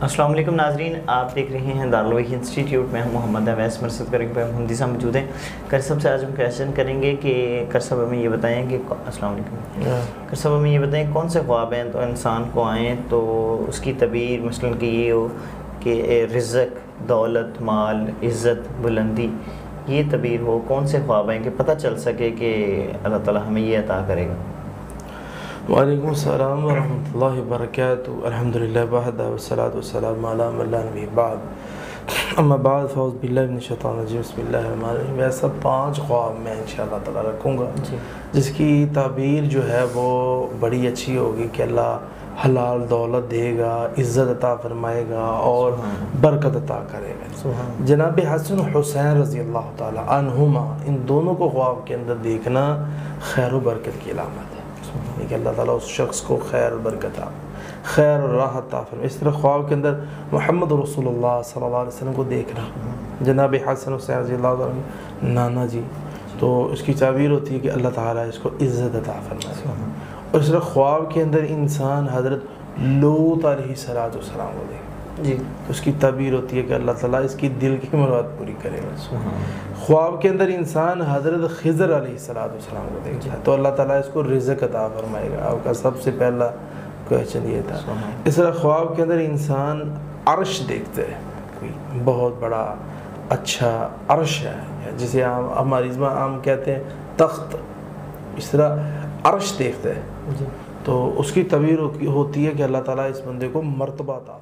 السلام علیکم ناظرین، آپ دیکھ رہے ہیں دارالوحی انسٹیٹیوٹ میں. ہم محمد اویس مرصد کریں پہ ہمدی صاحب موجود ہیں. کرصب سے آج ہم کویشچن کریں گے کہ کرصب ہمیں یہ بتائیں کہ السلام علیکم کرصب ہمیں یہ بتائیں کون سے خواب ہیں تو انسان کو آئیں تو اس کی تعبیر مثلاً کہ یہ ہو کہ رزق، دولت، مال، عزت، بلندی، یہ تعبیر ہو. کون سے خواب ہیں کہ پتہ چل سکے کہ اللہ تعالیٰ ہمیں یہ عطا کرے گا. وعلیکم السلام ورحمۃ اللہ وبرکاتہ. الحمدللہ وحدہ والصلاۃ والسلام علی من لا نبی بعد. اما بعد فاعوذ باللہ من الشیطان الرجیم. بسم اللہ الرحمن الرحیم. ایسا 5 خواب میں انشاءاللہ تعالیٰ رکھوں گا جس کی تعبیر جو ہے وہ بڑی اچھی ہوگی کہ اللہ حلال دولت دے گا، عزت عطا فرمائے گا اور برکت عطا کرے گا. جناب حسن و حسین رضی اللہ تعالیٰ عنہما، ان دونوں کو خواب کے اندر دیکھنا خیر و برکت کی علامت ہے کہ اللہ تعالیٰ اس شخص کو خیر و برکت خیر اور راحت عطا فرمائے. اس طرح خواب کے اندر محمد رسول اللہ صلی اللہ علیہ وسلم کو دیکھنا، جناب حسن حسین رضی اللہ عنہ نانا جی، تو اس کی تعبیر ہوتی ہے کہ اللہ تعالیٰ اس کو عزت عطا فرمائے. اور اس طرح خواب کے اندر انسان حضرت لوط علیہ السلام کو دیکھے جی، تو اس کی تعبیر ہوتی ہے کہ اللہ تعالیٰ اس کی دل کی مراد پوری کرے گا. خواب کے اندر انسان حضرت خضر علیہ السلام کو دیکھتا ہے تو اللہ تعالیٰ اس کو رزق عطا فرمائے گا. آپ کا سب سے پہلا کویشچن یہ تھا. اس طرح خواب کے اندر انسان عرش دیکھتے ہے، کوئی بہت بڑا اچھا عرش ہے جسے ہماری زبان عام کہتے ہیں تخت. اس طرح عرش دیکھتے ہیں تو اس کی تعبیر ہوتی ہے کہ اللہ تعالیٰ اس بندے کو مرتبہ عطا